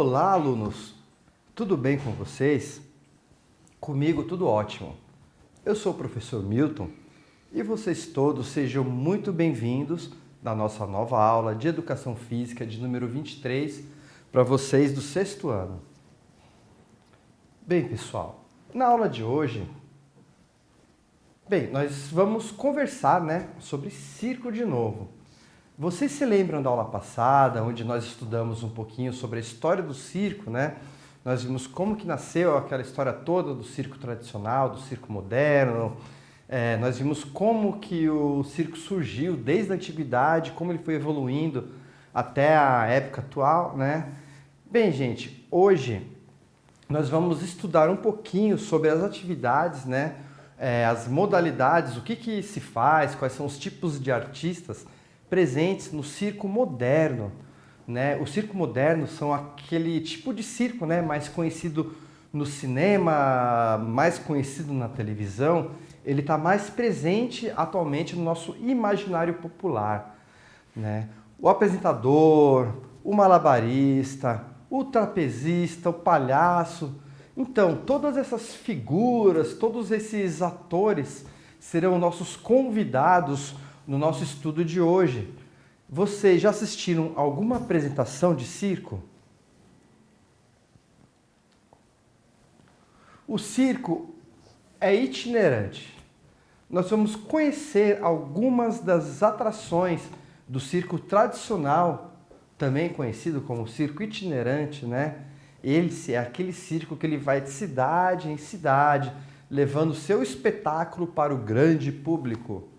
Olá, alunos! Tudo bem com vocês? Comigo tudo ótimo. Eu sou o professor Milton e vocês todos sejam muito bem-vindos na nossa nova aula de Educação Física de número 23 para vocês do sexto ano. Bem, pessoal, na aula de hoje, nós vamos conversar, sobre circo de novo. Vocês se lembram da aula passada, onde nós estudamos um pouquinho sobre a história do circo, Nós vimos como que nasceu aquela história toda do circo tradicional, do circo moderno. Nós vimos como que o circo surgiu desde a antiguidade, como ele foi evoluindo até a época atual, Bem, gente, hoje nós vamos estudar um pouquinho sobre as atividades, as modalidades, o que se faz, quais são os tipos de artistas presentes no circo moderno. O circo moderno são aquele tipo de circo mais conhecido no cinema, mais conhecido na televisão. Ele está mais presente atualmente no nosso imaginário popular. O apresentador, o malabarista, o trapezista, o palhaço. Então, todas essas figuras, todos esses atores serão nossos convidados no nosso estudo de hoje. Vocês já assistiram alguma apresentação de circo? O circo é itinerante. Nós vamos conhecer algumas das atrações do circo tradicional, também conhecido como circo itinerante, Ele é aquele circo que ele vai de cidade em cidade, levando seu espetáculo para o grande público.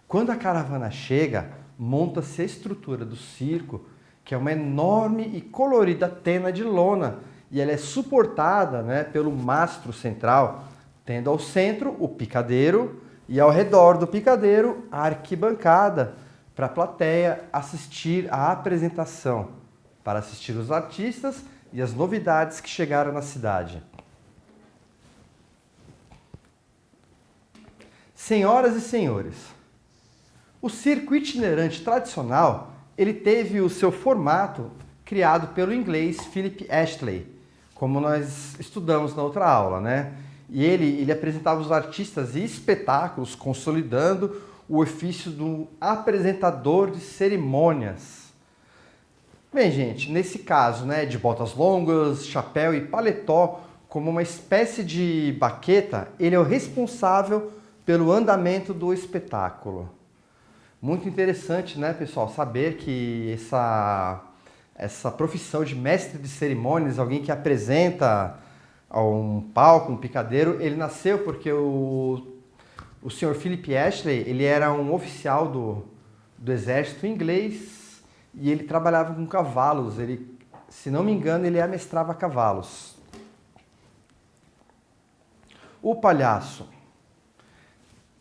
Quando a caravana chega, monta-se a estrutura do circo, que é uma enorme e colorida tena de lona, e ela é suportada pelo mastro central, tendo ao centro o picadeiro e ao redor do picadeiro a arquibancada, para a plateia assistir à apresentação, para assistir os artistas e as novidades que chegaram na cidade. Senhoras e senhores, o circo itinerante tradicional, ele teve o seu formato criado pelo inglês Philip Astley, como nós estudamos na outra aula, E ele apresentava os artistas e espetáculos consolidando o ofício do apresentador de cerimônias. Bem, gente, nesse caso, de botas longas, chapéu e paletó, como uma espécie de baqueta, ele é o responsável pelo andamento do espetáculo. Muito interessante, pessoal, saber que essa profissão de mestre de cerimônias, alguém que apresenta a um palco, um picadeiro, ele nasceu porque o senhor Philip Astley, ele era um oficial do exército inglês e ele trabalhava com cavalos. Ele, se não me engano, ele amestrava cavalos. O palhaço.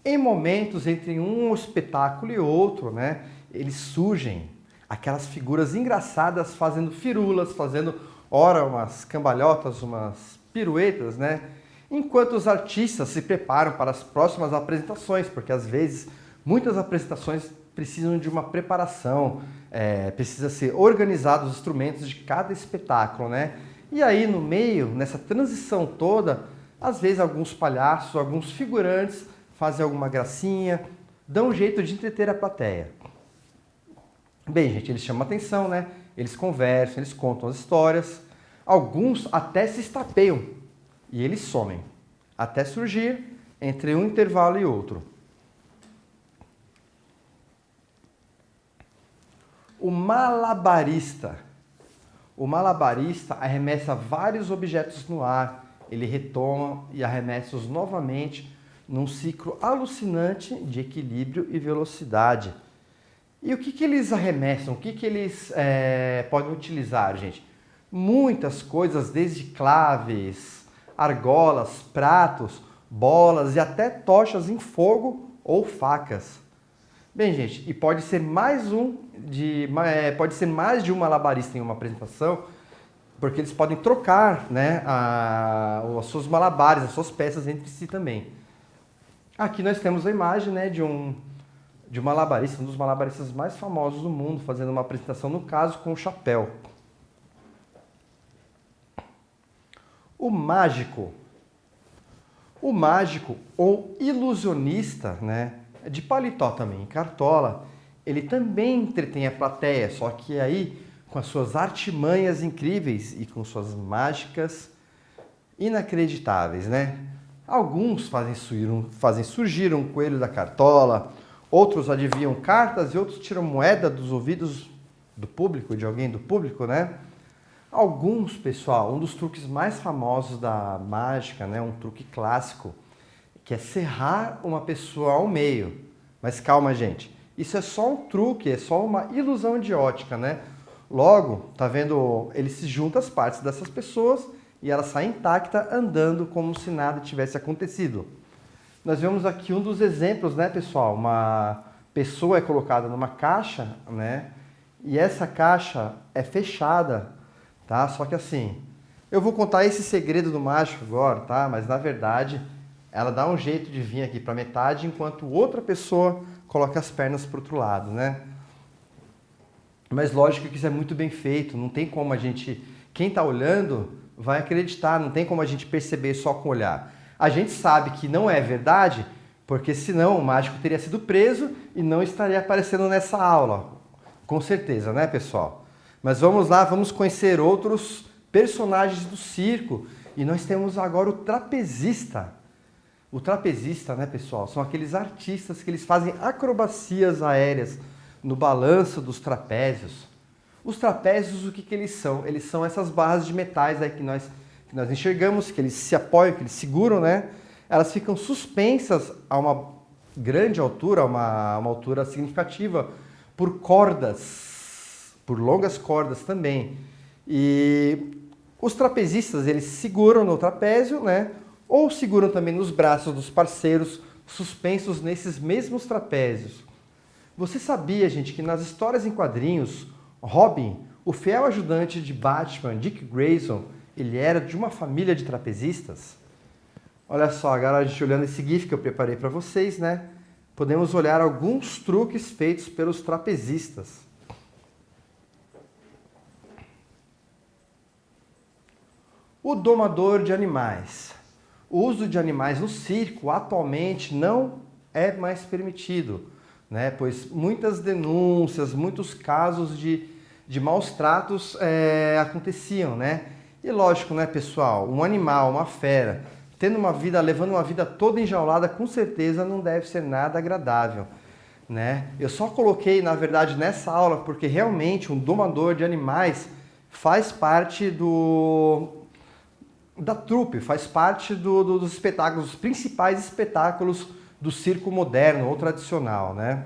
Em momentos entre um espetáculo e outro, eles surgem aquelas figuras engraçadas fazendo firulas, fazendo, ora, umas cambalhotas, umas piruetas, Enquanto os artistas se preparam para as próximas apresentações, porque às vezes muitas apresentações precisam de uma preparação, precisa ser organizado os instrumentos de cada espetáculo, E aí no meio, nessa transição toda, às vezes alguns palhaços, alguns figurantes fazem alguma gracinha, dão um jeito de entreter a plateia. Bem, gente, eles chamam atenção, Eles conversam, eles contam as histórias, alguns até se estapeiam e eles somem, até surgir entre um intervalo e outro. O malabarista. O malabarista arremessa vários objetos no ar, ele retoma e arremessa-os novamente num ciclo alucinante de equilíbrio e velocidade. E o que eles arremessam? O que eles podem utilizar, gente? Muitas coisas, desde claves, argolas, pratos, bolas e até tochas em fogo ou facas. Bem, gente, e pode ser mais de um malabarista em uma apresentação, porque eles podem trocar os seus malabares, as suas peças entre si também. Aqui nós temos a imagem de um malabarista, um dos malabaristas mais famosos do mundo, fazendo uma apresentação, no caso, com o chapéu. O mágico. O mágico ou ilusionista, né, de paletó também, cartola, ele também entretém a plateia, só que aí com as suas artimanhas incríveis e com suas mágicas inacreditáveis, né? Alguns fazem surgir um coelho da cartola, outros adivinham cartas e outros tiram moeda dos ouvidos do público, de alguém do público, né? Alguns, pessoal, um dos truques mais famosos da mágica, né, um truque clássico, que é serrar uma pessoa ao meio. Mas calma, gente, isso é só um truque, é só uma ilusão de ótica, né? Logo, tá vendo, ele se junta as partes dessas pessoas e ela sai intacta andando como se nada tivesse acontecido. Nós vemos aqui um dos exemplos, né, pessoal? Uma pessoa é colocada numa caixa, né? E essa caixa é fechada, tá? Só que assim, eu vou contar esse segredo do mágico agora, tá? Mas na verdade, ela dá um jeito de vir aqui para metade, enquanto outra pessoa coloca as pernas para o outro lado, né? Mas lógico que isso é muito bem feito, não tem como a gente, quem está olhando vai acreditar, não tem como a gente perceber só com o olhar. A gente sabe que não é verdade, porque senão o mágico teria sido preso e não estaria aparecendo nessa aula. Com certeza, né, pessoal? Mas vamos lá, vamos conhecer outros personagens do circo. E nós temos agora o trapezista. O trapezista, né, pessoal, são aqueles artistas que eles fazem acrobacias aéreas no balanço dos trapézios. Os trapézios, o que eles são? Eles são essas barras de metais aí que nós enxergamos, que eles se apoiam, que eles seguram, né? Elas ficam suspensas a uma grande altura, uma altura significativa, por cordas, por longas cordas também. E os trapezistas, eles seguram no trapézio, né? Ou seguram também nos braços dos parceiros suspensos nesses mesmos trapézios. Você sabia, gente, que nas histórias em quadrinhos, Robin, o fiel ajudante de Batman, Dick Grayson, ele era de uma família de trapezistas? Olha só, agora a gente olhando esse GIF que eu preparei para vocês, né? Podemos olhar alguns truques feitos pelos trapezistas. O domador de animais. O uso de animais no circo atualmente não é mais permitido, né? Pois muitas denúncias, muitos casos de maus tratos aconteciam, né? E lógico, né, pessoal, um animal, uma fera, levando uma vida toda enjaulada, com certeza não deve ser nada agradável, né? Eu só coloquei, na verdade, nessa aula porque realmente um domador de animais faz parte da trupe, faz parte dos espetáculos, dos principais espetáculos do circo moderno ou tradicional, né?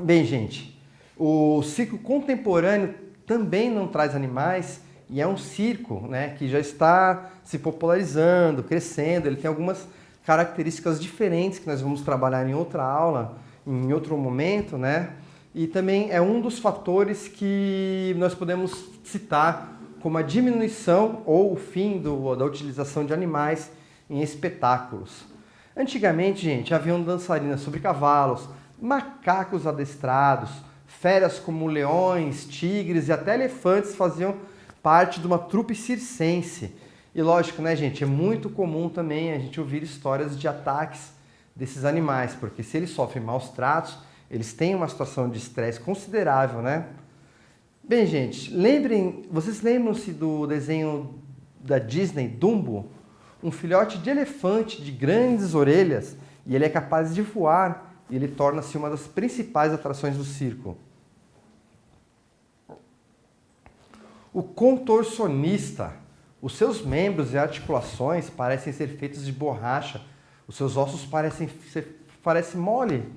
Bem, gente, o circo contemporâneo também não traz animais e é um circo, né, que já está se popularizando, crescendo. Ele tem algumas características diferentes que nós vamos trabalhar em outra aula, em outro momento, né? E também é um dos fatores que nós podemos citar como a diminuição ou o fim da utilização de animais em espetáculos. Antigamente, gente, haviam dançarinas sobre cavalos, macacos adestrados, feras como leões, tigres e até elefantes faziam parte de uma trupe circense. E lógico, né, gente, é muito comum também a gente ouvir histórias de ataques desses animais, porque se eles sofrem maus tratos, eles têm uma situação de estresse considerável, né? Bem, gente, vocês lembram-se do desenho da Disney, Dumbo? Um filhote de elefante de grandes orelhas, e ele é capaz de voar, e ele torna-se uma das principais atrações do circo. O contorcionista. Os seus membros e articulações parecem ser feitos de borracha, os seus ossos parecem mole.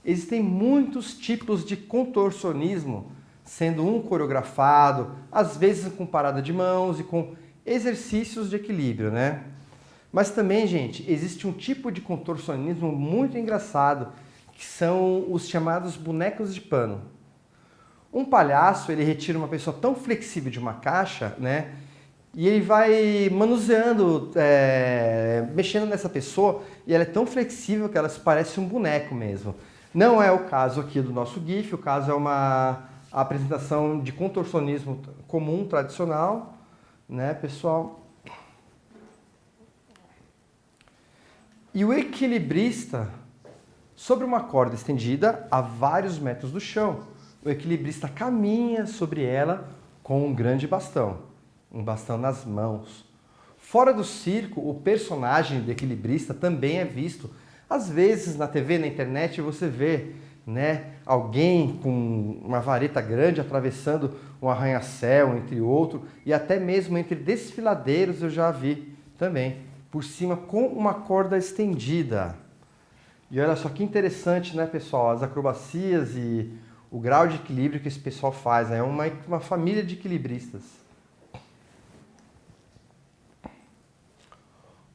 Existem muitos tipos de contorcionismo, sendo um coreografado, às vezes com parada de mãos e com exercícios de equilíbrio, né? Mas também, gente, existe um tipo de contorcionismo muito engraçado, que são os chamados bonecos de pano. Um palhaço, ele retira uma pessoa tão flexível de uma caixa, né? E ele vai manuseando, mexendo nessa pessoa, e ela é tão flexível que ela parece um boneco mesmo. Não é o caso aqui do nosso GIF, o caso é uma apresentação de contorcionismo comum, tradicional, né, pessoal? E o equilibrista, sobre uma corda estendida a vários metros do chão, o equilibrista caminha sobre ela com um grande bastão, um bastão nas mãos. Fora do circo, o personagem do equilibrista também é visto. Às vezes na TV, na internet, você vê, né, alguém com uma vareta grande atravessando um arranha-céu, entre outro, e até mesmo entre desfiladeiros eu já vi também, por cima com uma corda estendida. E olha só que interessante, né, pessoal, as acrobacias e o grau de equilíbrio que esse pessoal faz, né? É uma família de equilibristas.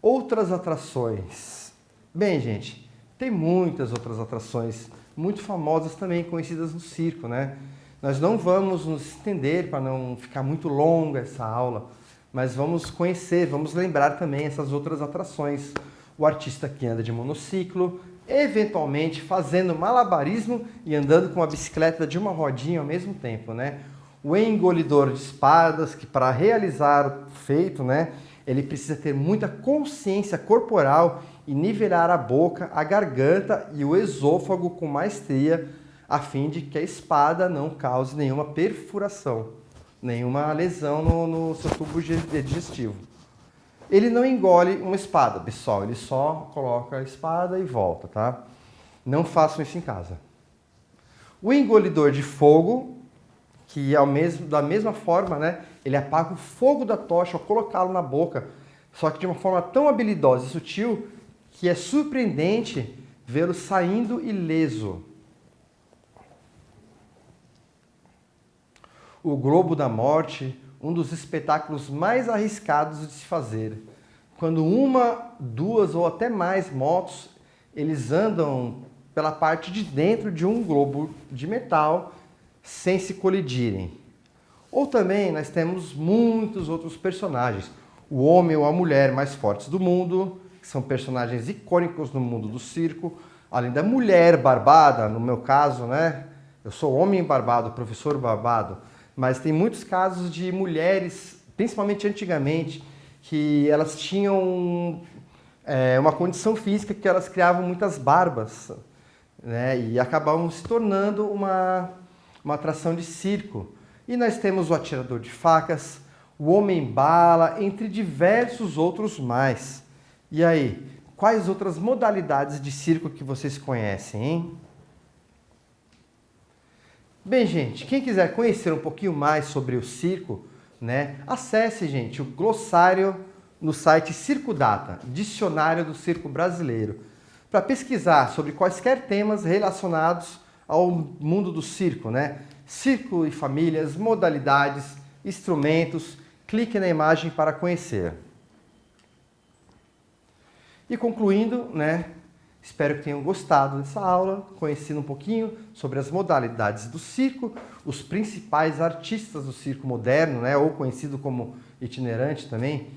Outras atrações. Bem, gente, tem muitas outras atrações muito famosas também, conhecidas no circo, né? Nós não vamos nos estender para não ficar muito longa essa aula, mas vamos conhecer, vamos lembrar também essas outras atrações. O artista que anda de monociclo, eventualmente fazendo malabarismo e andando com a bicicleta de uma rodinha ao mesmo tempo, né? O engolidor de espadas, que para realizar o feito, né, ele precisa ter muita consciência corporal e nivelar a boca, a garganta e o esôfago com maestria, a fim de que a espada não cause nenhuma perfuração, nenhuma lesão no seu tubo digestivo. Ele não engole uma espada, pessoal, ele só coloca a espada e volta, tá? Não façam isso em casa. O engolidor de fogo, que da mesma forma, né, ele apaga o fogo da tocha ao colocá-lo na boca, só que de uma forma tão habilidosa e sutil que é surpreendente vê-lo saindo ileso. O Globo da Morte, um dos espetáculos mais arriscados de se fazer. Quando uma, duas ou até mais motos, eles andam pela parte de dentro de um globo de metal sem se colidirem. Ou também nós temos muitos outros personagens. O homem ou a mulher mais fortes do mundo, que são personagens icônicos no mundo do circo. Além da mulher barbada, no meu caso, né? Eu sou homem barbado, professor barbado. Mas tem muitos casos de mulheres, principalmente antigamente, que elas tinham uma condição física que elas criavam muitas barbas, né? E acabavam se tornando uma atração de circo. E nós temos o atirador de facas, o homem-bala, entre diversos outros mais. E aí, quais outras modalidades de circo que vocês conhecem, hein? Bem, gente, quem quiser conhecer um pouquinho mais sobre o circo, né, acesse, gente, o glossário no site Circudata, Dicionário do Circo Brasileiro, para pesquisar sobre quaisquer temas relacionados ao mundo do circo, né? Circo e famílias, modalidades, instrumentos, clique na imagem para conhecer. E concluindo, né? Espero que tenham gostado dessa aula, conhecendo um pouquinho sobre as modalidades do circo, os principais artistas do circo moderno, né, ou conhecido como itinerante também.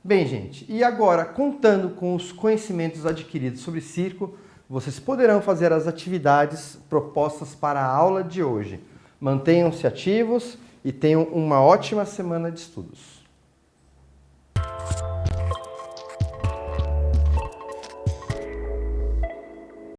Bem, gente, e agora, contando com os conhecimentos adquiridos sobre circo, vocês poderão fazer as atividades propostas para a aula de hoje. Mantenham-se ativos e tenham uma ótima semana de estudos.